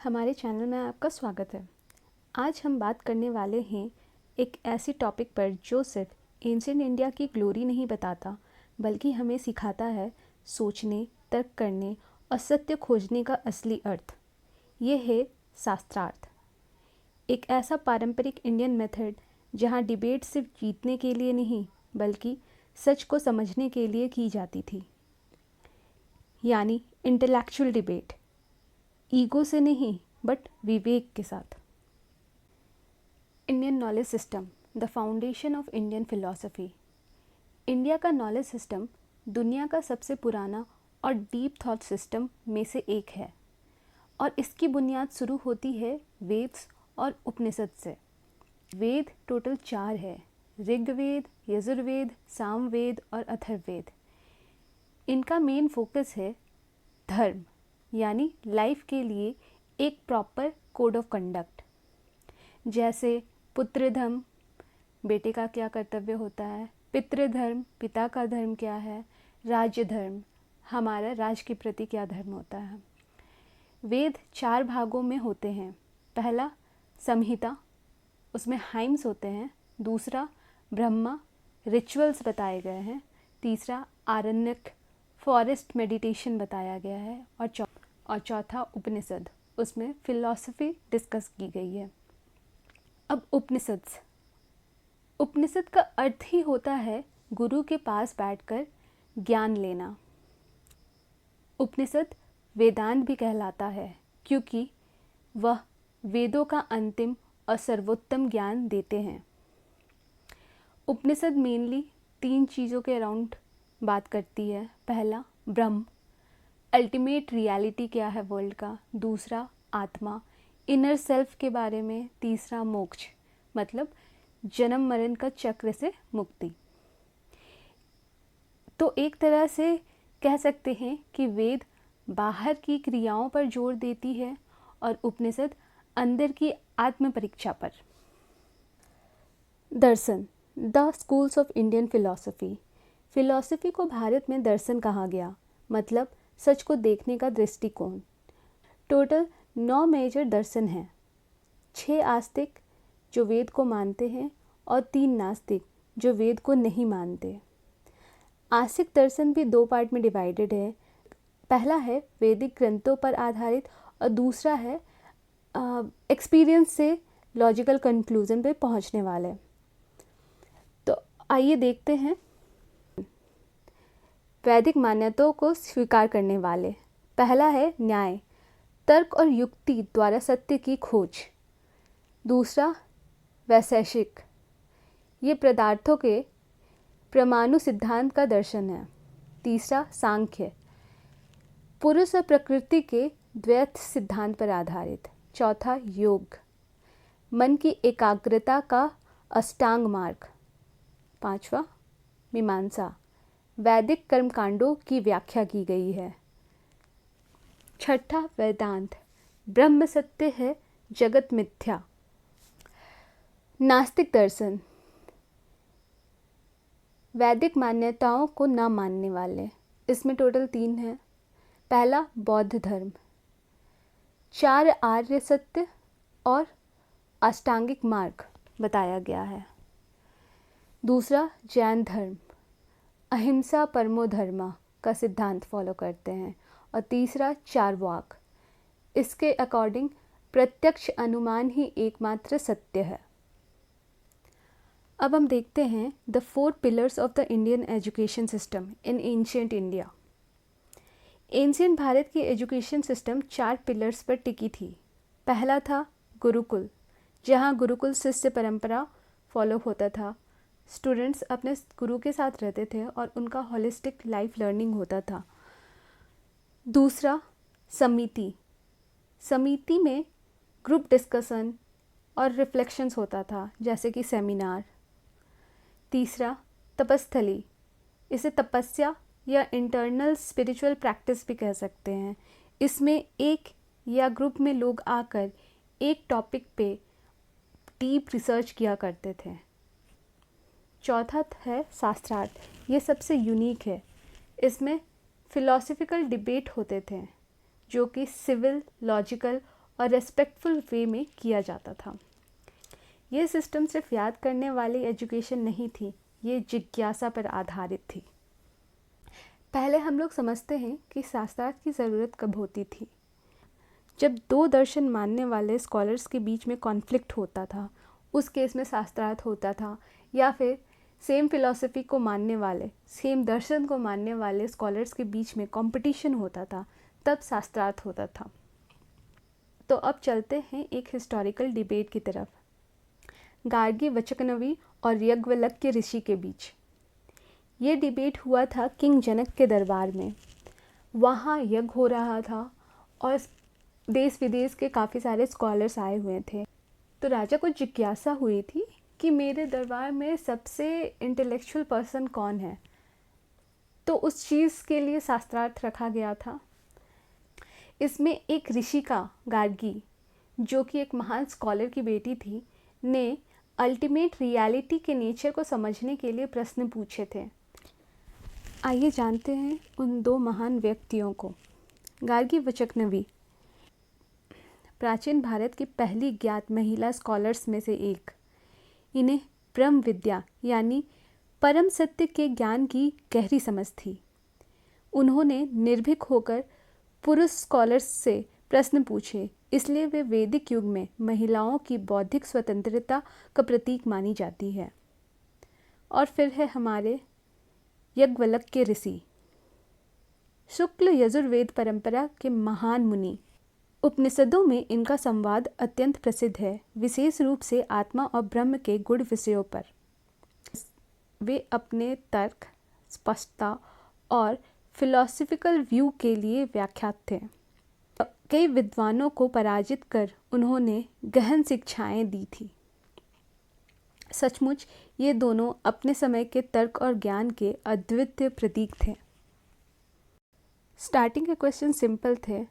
हमारे चैनल में आपका स्वागत है। आज हम बात करने वाले हैं एक ऐसी टॉपिक पर जो सिर्फ एंशिएंट इंडिया की ग्लोरी नहीं बताता बल्कि हमें सिखाता है सोचने, तर्क करने और सत्य खोजने का असली अर्थ। ये है शास्त्रार्थ, एक ऐसा पारंपरिक इंडियन मेथड जहाँ डिबेट सिर्फ जीतने के लिए नहीं बल्कि सच को समझने के लिए की जाती थी, यानी इंटेलेक्चुअल डिबेट, ईगो से नहीं बट विवेक के साथ। Indian knowledge system, the foundation of Indian philosophy. India का नॉलेज सिस्टम दुनिया का सबसे पुराना और डीप थॉट सिस्टम में से एक है और इसकी बुनियाद शुरू होती है वेद और उपनिषद से। वेद टोटल 4 है: ऋग्वेद, यजुर्वेद, सामवेद और अथर्ववेद। इनका मेन फोकस है धर्म, यानी लाइफ के लिए एक प्रॉपर कोड ऑफ कंडक्ट, जैसे पुत्रधर्म, बेटे का क्या कर्तव्य होता है, पितृधर्म, पिता का धर्म क्या है, राज्य धर्म, हमारा राज के प्रति क्या धर्म होता है। वेद 4 भागों में होते हैं। पहला संहिता, उसमें हाइम्स होते हैं। दूसरा ब्रह्मा, रिचुअल्स बताए गए हैं। तीसरा आरण्यक, फॉरेस्ट मेडिटेशन बताया गया है। और चौथा उपनिषद, उसमें फिलॉसफी डिस्कस की गई है। अब उपनिषद का अर्थ ही होता है गुरु के पास बैठकर ज्ञान लेना। उपनिषद वेदांत भी कहलाता है क्योंकि वह वेदों का अंतिम और सर्वोत्तम ज्ञान देते हैं। उपनिषद मेनली 3 चीज़ों के अराउंड बात करती है। पहला ब्रह्म, अल्टीमेट रियलिटी क्या है वर्ल्ड का। दूसरा आत्मा, इनर सेल्फ के बारे में। तीसरा मोक्ष, मतलब जन्म मरण का चक्र से मुक्ति। तो एक तरह से कह सकते हैं कि वेद बाहर की क्रियाओं पर जोर देती है और उपनिषद अंदर की आत्म परीक्षा पर। दर्शन, the schools of Indian philosophy. Philosophy को भारत में दर्शन कहा गया, मतलब सच को देखने का दृष्टिकोण। टोटल 9 मेजर दर्शन हैं। 6 आस्तिक जो वेद को मानते हैं और 3 नास्तिक जो वेद को नहीं मानते। आस्तिक दर्शन भी 2 पार्ट में डिवाइडेड है। पहला है वैदिक ग्रंथों पर आधारित और दूसरा है एक्सपीरियंस से लॉजिकल कंक्लूजन पे पहुंचने वाले। तो आइए देखते हैं। वैदिक मान्यताओं को स्वीकार करने वाले। पहला है न्याय, तर्क और युक्ति द्वारा सत्य की खोज। दूसरा वैशेषिक, ये पदार्थों के परमाणु सिद्धांत का दर्शन है। तीसरा सांख्य, पुरुष और प्रकृति के द्वैत सिद्धांत पर आधारित। चौथा योग, मन की एकाग्रता का अष्टांग मार्ग। पांचवा मीमांसा, वैदिक कर्मकांडों की व्याख्या की गई है। छठा वेदांत, ब्रह्म सत्य है, जगत मिथ्या। नास्तिक दर्शन, वैदिक मान्यताओं को न मानने वाले। इसमें टोटल 3 हैं। पहला बौद्ध धर्म, 4 आर्य सत्य और अष्टांगिक मार्ग बताया गया है। दूसरा जैन धर्म, अहिंसा परमो धर्मा का सिद्धांत फॉलो करते हैं। और तीसरा चार्वाक, इसके अकॉर्डिंग प्रत्यक्ष अनुमान ही एकमात्र सत्य है। अब हम देखते हैं the 4 pillars of the Indian education system in ancient India. Ancient Bharat की एजुकेशन सिस्टम 4 पिलर्स पर टिकी थी। पहला था गुरुकुल, जहाँ गुरुकुल शिष्य परंपरा फॉलो होता था। स्टूडेंट्स अपने गुरु के साथ रहते थे और उनका होलिस्टिक लाइफ लर्निंग होता था। दूसरा समिति, समिति में ग्रुप डिस्कशन और रिफ्लेक्शंस होता था, जैसे कि सेमिनार। तीसरा तपस्थली, इसे तपस्या या इंटरनल स्पिरिचुअल प्रैक्टिस भी कह सकते हैं। इसमें एक या ग्रुप में लोग आकर एक टॉपिक पे डीप रिसर्च किया करते थे। चौथा है शास्त्रार्थ, ये सबसे यूनिक है। इसमें फिलॉसफिकल डिबेट होते थे जो कि सिविल, लॉजिकल और रेस्पेक्टफुल वे में किया जाता था। यह सिस्टम सिर्फ याद करने वाली एजुकेशन नहीं थी, ये जिज्ञासा पर आधारित थी। पहले हम लोग समझते हैं कि शास्त्रार्थ की ज़रूरत कब होती थी। जब दो दर्शन मानने वाले स्कॉलर्स के बीच में कॉन्फ्लिक्ट होता था, उस केस में शास्त्रार्थ होता था, या फिर सेम फिलॉसफी को मानने वाले, सेम दर्शन को मानने वाले स्कॉलर्स के बीच में कंपटीशन होता था, तब शास्त्रार्थ होता था। तो अब चलते हैं एक हिस्टोरिकल डिबेट की तरफ, गार्गी वचकनवी और याज्ञवल्क्य ऋषि के बीच। ये डिबेट हुआ था किंग जनक के दरबार में। वहाँ यज्ञ हो रहा था और देश विदेश के काफ़ी सारे स्कॉलर्स आए हुए थे। तो राजा को जिज्ञासा हुई थी कि मेरे दरबार में सबसे इंटेलेक्चुअल पर्सन कौन है। तो उस चीज़ के लिए शास्त्रार्थ रखा गया था। इसमें एक ऋषि का, गार्गी, जो कि एक महान स्कॉलर की बेटी थी, ने अल्टीमेट रियलिटी के नेचर को समझने के लिए प्रश्न पूछे थे। आइए जानते हैं उन दो महान व्यक्तियों को। गार्गी वचकनवी प्राचीन भारत की पहली ज्ञात महिला स्कॉलर्स में से एक। इन्हें ब्रह्म विद्या यानी परम सत्य के ज्ञान की गहरी समझ थी। उन्होंने निर्भीक होकर पुरुष स्कॉलर्स से प्रश्न पूछे, इसलिए वे वैदिक युग में महिलाओं की बौद्धिक स्वतंत्रता का प्रतीक मानी जाती है। और फिर है हमारे याज्ञवल्क्य ऋषि, शुक्ल यजुर्वेद परंपरा के महान मुनि। उपनिषदों में इनका संवाद अत्यंत प्रसिद्ध है, विशेष रूप से आत्मा और ब्रह्म के गुण विषयों पर। वे अपने तर्क, स्पष्टता और फिलॉसफिकल व्यू के लिए व्याख्यात थे। कई विद्वानों को पराजित कर उन्होंने गहन शिक्षाएं दी थी। सचमुच ये दोनों अपने समय के तर्क और ज्ञान के अद्वितीय प्रतीक थे। स्टार्टिंग के क्वेश्चन सिंपल थे।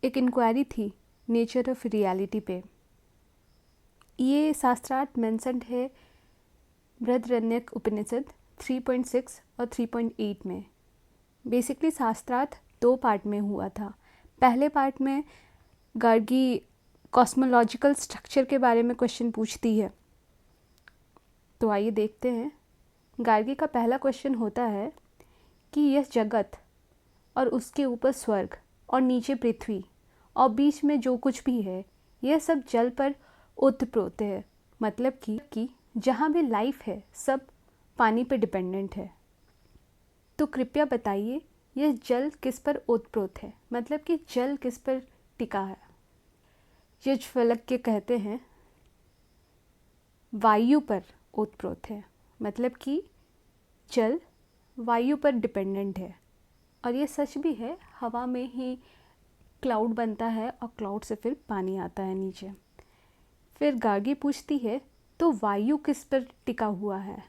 एक इंक्वायरी थी नेचर ऑफ रियलिटी पे। ये शास्त्रार्थ मेंशन्ड है बृहदारण्यक उपनिषद 3.6 और 3.8 में। बेसिकली शास्त्रार्थ दो पार्ट में हुआ था। पहले पार्ट में गार्गी कॉस्मोलॉजिकल स्ट्रक्चर के बारे में क्वेश्चन पूछती है। तो आइए देखते हैं। गार्गी का पहला क्वेश्चन होता है कि यह जगत और उसके ऊपर स्वर्ग और नीचे पृथ्वी और बीच में जो कुछ भी है, यह सब जल पर ओतप्रोत है। मतलब कि जहाँ भी लाइफ है सब पानी पर डिपेंडेंट है। तो कृपया बताइए यह जल किस पर ओतप्रोत है, मतलब कि जल किस पर टिका है। याज्ञवल्क्य कहते हैं वायु पर ओतप्रोत है, मतलब कि जल वायु पर डिपेंडेंट है। और ये सच भी है, हवा में ही क्लाउड बनता है और क्लाउड से फिर पानी आता है नीचे। फिर गार्गी पूछती है तो वायु किस पर टिका हुआ है।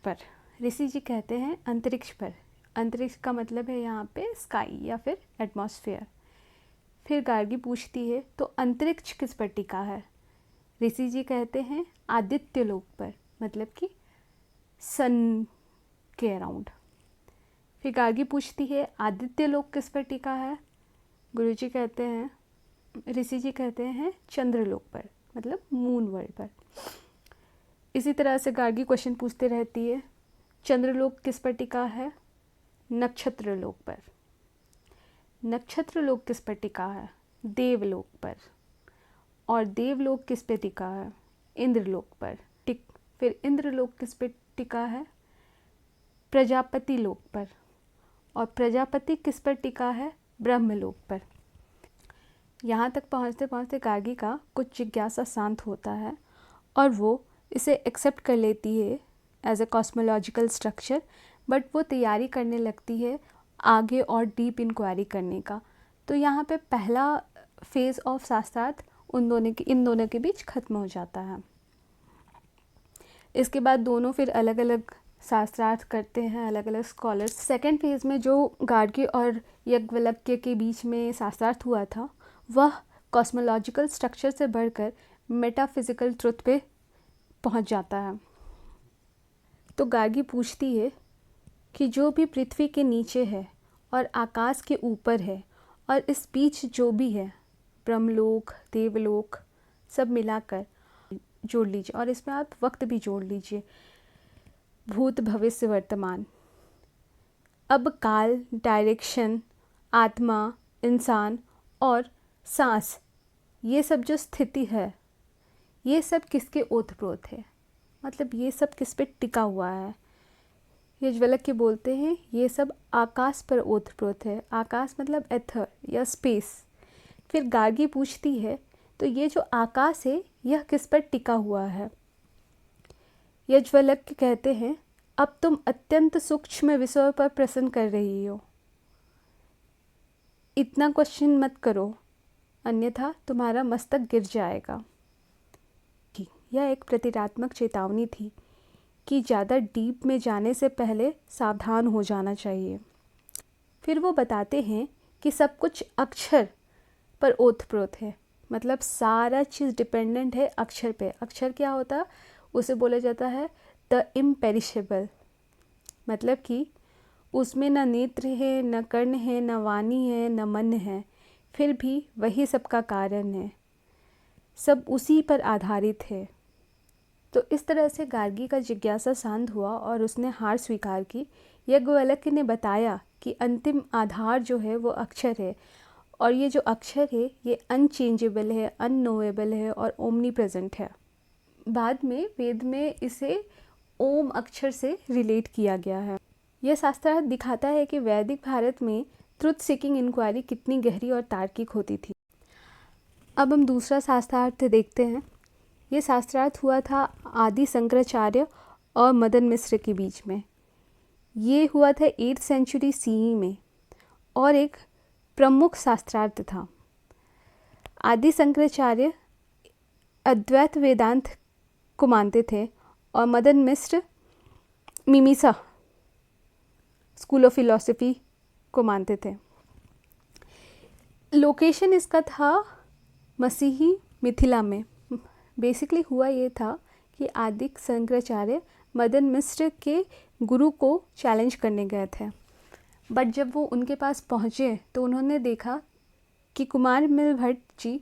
पर ऋषि जी कहते हैं अंतरिक्ष पर। अंतरिक्ष का मतलब है यहाँ पे स्काई या फिर एटमॉस्फेयर। फिर गार्गी पूछती है तो अंतरिक्ष किस पर टिका है। ऋषि जी कहते हैं आदित्य लोक पर, मतलब कि सन के अराउंड। फिर गार्गी पूछती है आदित्य लोक किस पर टिका है। गुरुजी कहते हैं, ऋषि जी कहते हैं चंद्रलोक पर, मतलब मून वर्ल्ड पर। इसी तरह से गार्गी क्वेश्चन पूछते रहती है चंद्रलोक किस पर टिका है। नक्षत्र लोक पर। नक्षत्र लोक किस पर टिका है। देवलोक पर। और देवलोक किस पे टिका है। इंद्रलोक पर। फिर इंद्रलोक किस पे टिका है। प्रजापति लोक पर। और प्रजापति किस पर टिका है। ब्रह्मलोक पर। यहाँ तक पहुँचते पहुँचते गार्गी का कुछ जिज्ञासा शांत होता है और वो इसे एक्सेप्ट कर लेती है as a cosmological structure, but वो तैयारी करने लगती है आगे और डीप इंक्वायरी करने का। तो यहाँ पे पहला फेज़ ऑफ शास्त्रार्थ इन दोनों के बीच ख़त्म हो जाता है। इसके बाद दोनों फिर अलग अलग शास्त्रार्थ करते हैं, अलग अलग स्कॉलर्स। सेकेंड फेज़ में जो गार्गी और याज्ञवल्क्य के बीच में शास्त्रार्थ हुआ था, वह कॉस्मोलॉजिकल स्ट्रक्चर से बढ़कर मेटाफिज़िकल ट्रुथ पे पहुंच जाता है। तो गार्गी पूछती है कि जो भी पृथ्वी के नीचे है और आकाश के ऊपर है और इस बीच जो भी है, ब्रह्मलोक, देवलोक सब मिलाकर जोड़ लीजिए और इसमें आप वक्त भी जोड़ लीजिए, भूत, भविष्य, वर्तमान। अब काल, डायरेक्शन, आत्मा, इंसान और सांस, ये सब जो स्थिति है, ये सब किसके ओतप्रोत है, मतलब ये सब किस पे टिका हुआ है। याज्ञवल्क्य बोलते हैं ये सब आकाश पर ओतप्रोत है। आकाश मतलब एथर या स्पेस। फिर गार्गी पूछती है तो ये जो आकाश है यह किस पर टिका हुआ है। याज्ञवल्क्य कहते हैं अब तुम अत्यंत सूक्ष्म विषयों पर प्रश्न कर रही हो, इतना क्वेश्चन मत करो अन्यथा तुम्हारा मस्तक गिर जाएगा। यह एक प्रतीकात्मक चेतावनी थी कि ज़्यादा डीप में जाने से पहले सावधान हो जाना चाहिए। फिर वो बताते हैं कि सब कुछ अक्षर पर ओतप्रोत है, मतलब सारा चीज़ डिपेंडेंट है अक्षर पे। अक्षर क्या होता है, उसे बोला जाता है द इम्पेरिशेबल, मतलब कि उसमें न नेत्र है, न कर्ण है, न वाणी है, न मन है, फिर भी वही सबका कारण है, सब उसी पर आधारित है। तो इस तरह से गार्गी का जिज्ञासा शांत हुआ और उसने हार स्वीकार की। याज्ञवल्क्य ने बताया कि अंतिम आधार जो है वो अक्षर है और ये जो अक्षर है ये अनचेंजेबल है, अननोएबल है और ओमनी प्रेजेंट है। बाद में वेद में इसे ओम अक्षर से रिलेट किया गया है। यह शास्त्रार्थ दिखाता है कि वैदिक भारत में ट्रुथ सीकिंग इंक्वायरी कितनी गहरी और तार्किक होती थी। अब हम दूसरा शास्त्रार्थ देखते हैं। ये शास्त्रार्थ हुआ था आदि शंकराचार्य और मदन मिश्र के बीच में। ये हुआ था 8th सेंचुरी CE में और एक प्रमुख शास्त्रार्थ था। आदि शंकराचार्य अद्वैत वेदांत को मानते थे और मदन मिश्र मीमांसा स्कूल ऑफ फिलॉसफी को मानते थे। लोकेशन इसका था मसीही मिथिला में। बेसिकली हुआ ये था कि आदि शंकराचार्य मदन मिश्र के गुरु को चैलेंज करने गए थे, बट जब वो उनके पास पहुँचे तो उन्होंने देखा कि कुमारमिल भट्ट जी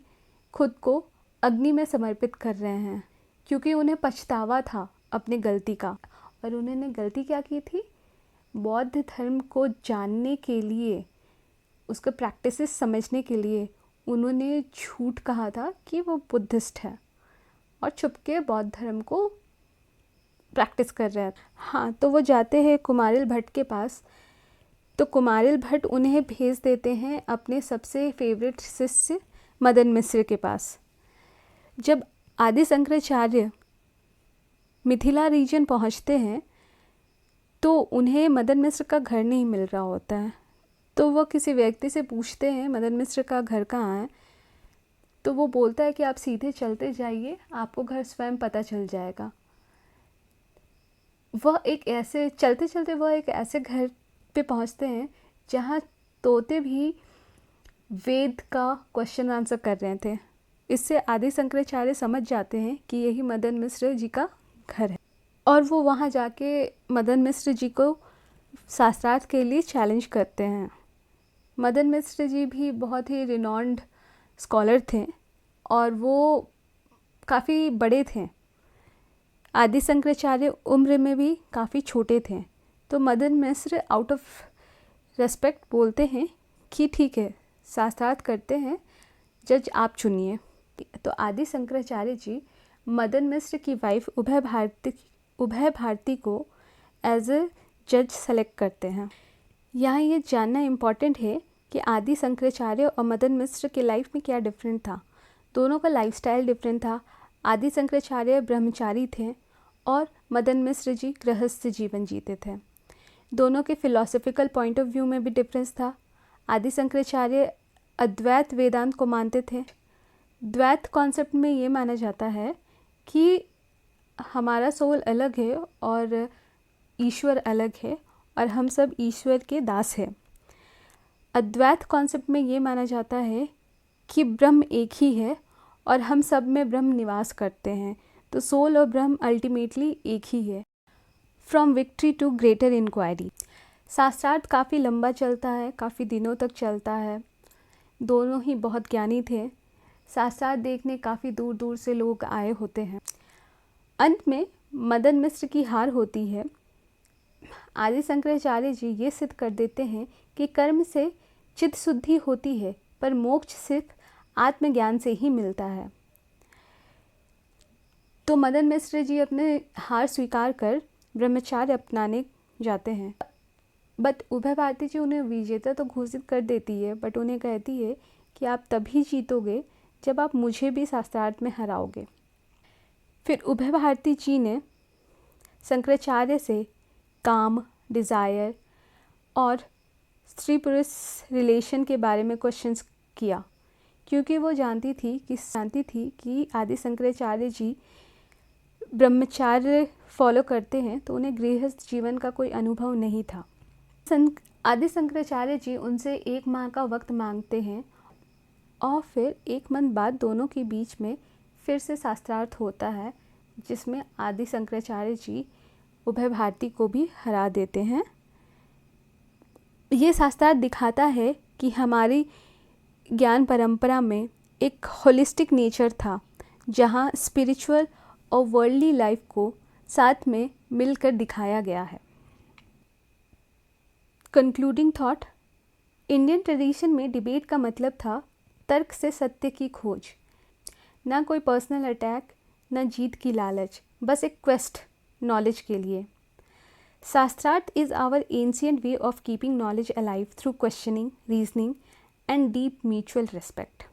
खुद को अग्नि में समर्पित कर रहे हैं, क्योंकि उन्हें पछतावा था अपनी गलती का। और उन्होंने गलती क्या की थी, बौद्ध धर्म को जानने के लिए, उसके प्रैक्टिसेस समझने के लिए उन्होंने झूठ कहा था कि वो बुद्धिस्ट है और छुपके बौद्ध धर्म को प्रैक्टिस कर रहे हैं। हाँ, तो वो जाते हैं कुमारिल भट्ट के पास, तो कुमारिल भट्ट उन्हें भेज देते हैं अपने सबसे फेवरेट शिष्य मदन मिश्र के पास। जब आदि शंकराचार्य मिथिला रीजन पहुंचते हैं तो उन्हें मदन मिश्र का घर नहीं मिल रहा होता है, तो वो किसी व्यक्ति से पूछते हैं मदन मिश्र का घर कहाँ है, तो वो बोलता है कि आप सीधे चलते जाइए, आपको घर स्वयं पता चल जाएगा। वह एक ऐसे चलते चलते वह एक ऐसे घर पे पहुंचते हैं जहाँ तोते भी वेद का क्वेश्चन आंसर कर रहे थे। इससे आदि शंकराचार्य समझ जाते हैं कि यही मदन मिश्र जी का घर है और वो वहाँ जाके मदन मिश्र जी को शास्त्रार्थ के लिए चैलेंज करते हैं। मदन मिश्र जी भी बहुत ही रिनॉन्ड स्कॉलर थे और वो काफ़ी बड़े थे। आदि शंकराचार्य उम्र में भी काफ़ी छोटे थे, तो मदन मिश्र आउट ऑफ रेस्पेक्ट बोलते हैं कि ठीक है, शास्त्रार्थ करते हैं, जज आप चुनिए। तो आदि शंकराचार्य जी मदन मिश्र की वाइफ उभय भारती को एज ए जज सेलेक्ट करते हैं। यहाँ ये जानना इम्पॉर्टेंट है कि आदि शंकराचार्य और मदन मिश्र के लाइफ में क्या डिफरेंट था। दोनों का लाइफस्टाइल डिफरेंट था। आदि शंकराचार्य ब्रह्मचारी थे और मदन मिश्र जी गृहस्थ जीवन जीते थे। दोनों के फिलॉसफिकल पॉइंट ऑफ व्यू में भी डिफरेंस था। आदि शंकराचार्य अद्वैत वेदांत को मानते थे। द्वैत कॉन्सेप्ट में ये माना जाता है कि हमारा सोल अलग है और ईश्वर अलग है और हम सब ईश्वर के दास हैं। अद्वैत कॉन्सेप्ट में ये माना जाता है कि ब्रह्म एक ही है और हम सब में ब्रह्म निवास करते हैं, तो सोल और ब्रह्म अल्टीमेटली एक ही है। From victory to greater inquiry. शास्त्रार्थ काफ़ी लंबा चलता है, काफ़ी दिनों तक चलता है। दोनों ही बहुत ज्ञानी थे। शास्त्रार्थ देखने काफ़ी दूर दूर से लोग आए होते हैं। अंत में मदन मिश्र की हार होती है। आदि शंकराचार्य जी ये सिद्ध कर देते हैं कि कर्म से चित्त शुद्धि होती है, पर मोक्ष सिर्फ आत्मज्ञान से ही मिलता है। तो मदन मिश्र जी अपने हार स्वीकार कर ब्रह्मचार्य अपनाने जाते हैं। बट उभय भारती जी उन्हें विजेता तो घोषित कर देती है, बट उन्हें कहती है कि आप तभी जीतोगे जब आप मुझे भी शास्त्रार्थ में हराओगे। फिर उभय भारती जी ने शंकराचार्य से काम, डिज़ायर और स्त्री पुरुष रिलेशन के बारे में क्वेश्चंस किया, क्योंकि वो जानती थी कि आदि शंकराचार्य जी ब्रह्मचार्य फॉलो करते हैं, तो उन्हें गृहस्थ जीवन का कोई अनुभव नहीं था। आदि शंकराचार्य जी उनसे 1 माह का वक्त मांगते हैं और फिर 1 मंथ बाद दोनों के बीच में फिर से शास्त्रार्थ होता है, जिसमें आदि शंकराचार्य जी उभय भारती को भी हरा देते हैं। ये शास्त्रार्थ दिखाता है कि हमारी ज्ञान परंपरा में एक होलिस्टिक नेचर था, जहाँ स्पिरिचुअल और वर्ल्डली लाइफ को साथ में मिलकर दिखाया गया है। कंक्लूडिंग थॉट, इंडियन ट्रेडिशन में डिबेट का मतलब था तर्क से सत्य की खोज, ना कोई पर्सनल अटैक, ना जीत की लालच, बस एक क्वेस्ट नॉलेज के लिए। शास्त्रार्थ is our ancient way of keeping knowledge alive through questioning, reasoning, and deep mutual respect.